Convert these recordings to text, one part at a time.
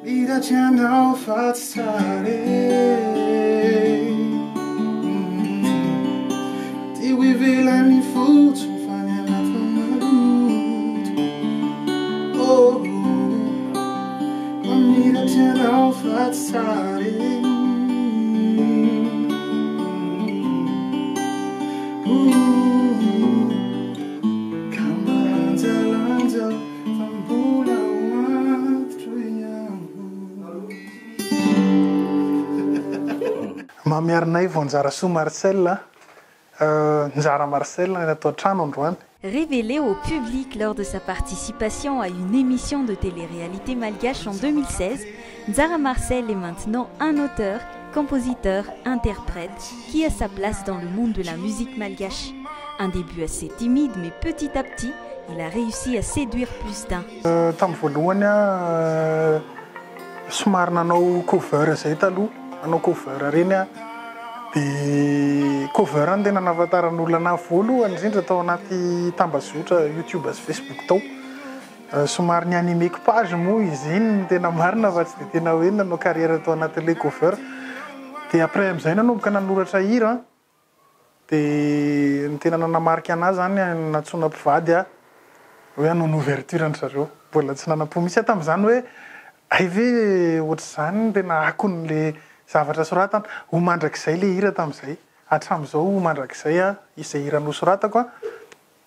Miracianao fatsare Ti uivelani futsu fanyanato maluto Oh, miracianao fatsare Mamiarinay vao Nzara Soa Marcel, Nzara Marcel natao trano androany. Révélé au public lors de sa participation à une émission de télé-réalité malgache en 2016, Nzara Marcel est maintenant un auteur, compositeur, interprète qui a sa place dans le monde de la musique malgache. Un début assez timide, mais petit à petit, il a réussi à séduire plus d'un. Tamin'ny voalohany somary nanao cover zay taloha, nanao cover reny dia cover ny tena nahafantaran'olona anahy voalohany indrindra tao anaty tambazotra YouTube sy Facebook tao. Somary nianimeko page moa izy iny tena marina fa tsy dia tena hoe nanao carrière tao anatin'ilay cover. Dia après amin'izay nanomboka nanoratra hira dia ny tena nanamarika anazy zany natsoina mpivady hoe hanao ouverture ny zareo. Mbola tsy nanam-po misy tamin'izany hoe ay ve ohatr'izany tena akon'ilay zavatra soratana ho mandrakizay le hira tamin'izay. Hatramin'izao ho mandrakizay izay hira nosoratako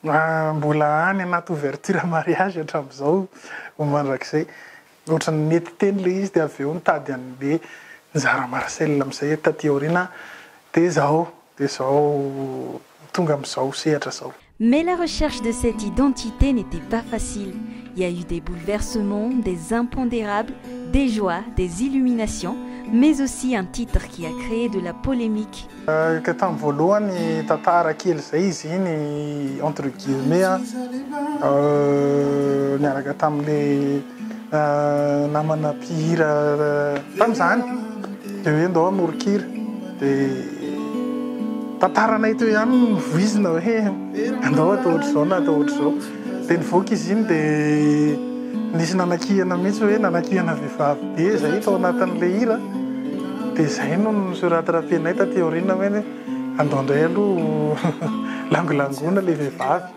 mbola any anaty ouverture mariage hatramin'izao ho mandrakizay. Ohatrany nety teny le izy dia avy eo nitady an'le Nzara Marcel amin'izay taty aoriana dia zao tonga amin'izao sehatra zao. Mais la recherche de cette identité n'était pas facile. Il y a eu des bouleversements, des impondérables, des joies, des illuminations, mais aussi un titre qui a créé de la polémique. Tamin'ny voalohany tantara kely zay izy iny entre guillemets niaraka tamin'le namana mpihira tamin'izany dia hoe ndao amorokira dia tantaranay teo ihany mivoizina hoe andao atao ohatr'izao na atao ohatr'izao. Dia nivoaka izy iny dia nisy nanakihana mihitsy hoe nanakihana vehivavy be zay tao anatin'le hira. Dia izay no nisoratarapenay taty aoriana hoe andao indray aloha langolangona le vehivavy.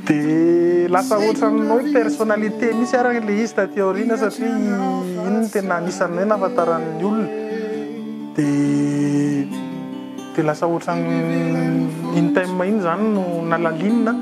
Dia lasa ohatran'ny hoe personnalité misy araka le izy taty aoriana satria iny no tena anisan'ny hoe nahafantaran'ny olona. Dia lasa ohatran'ny iny time iny zany no nalalinina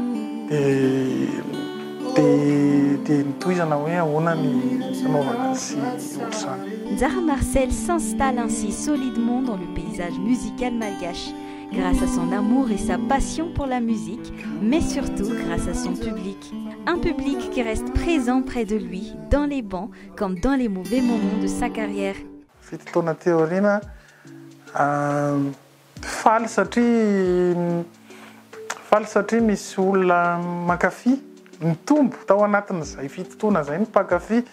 dia nitohizana hoe ahoana ny fanaovana sy ohatr'izany. Nzara Marcel s'installe ainsi solidement dans le paysage musical malgache, grâce à son amour et sa passion pour la musique, mais surtout grâce à son public. Un public qui reste présent près de lui, dans les bons comme dans les mauvais moments de sa carrière. Fitotoana théorina faly satria misy olona mankafy mitombo tao anatin'izay fitotoana zay ny mpankafy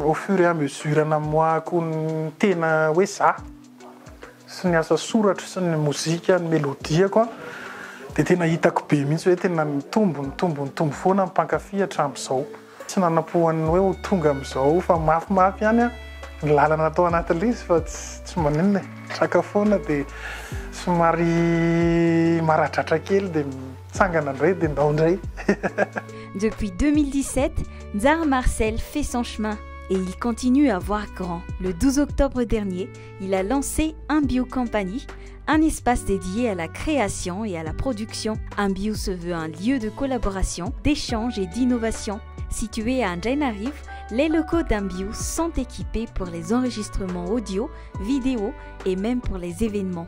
au fur et à mesure namoahako ny tena hoe za sy ny asa soratra sy ny mozika ny melodiako dia tena hitako be mihitsy hoe tena mitombo foana ny mpankafy hatramin'izao. Tsy nanam-pohany hoe ho tonga amin'izao fa mafimafy ihany ny lalana atao anatin'ilay izy fa tsy maninona saka foana dia somary maradratra kely dia mitsangana indray dia ndao indray. Depuis 2017, Nzara Marcel fait son chemin et il continue à voir grand. Le 12 octobre dernier, il a lancé Ambio Company, un espace dédié à la création et à la production. Ambio se veut un lieu de collaboration, d'échange et d'innovation. Situé à Anjanarivo, les locaux d'Ambio sont équipés pour les enregistrements audio, vidéo et même pour les événements.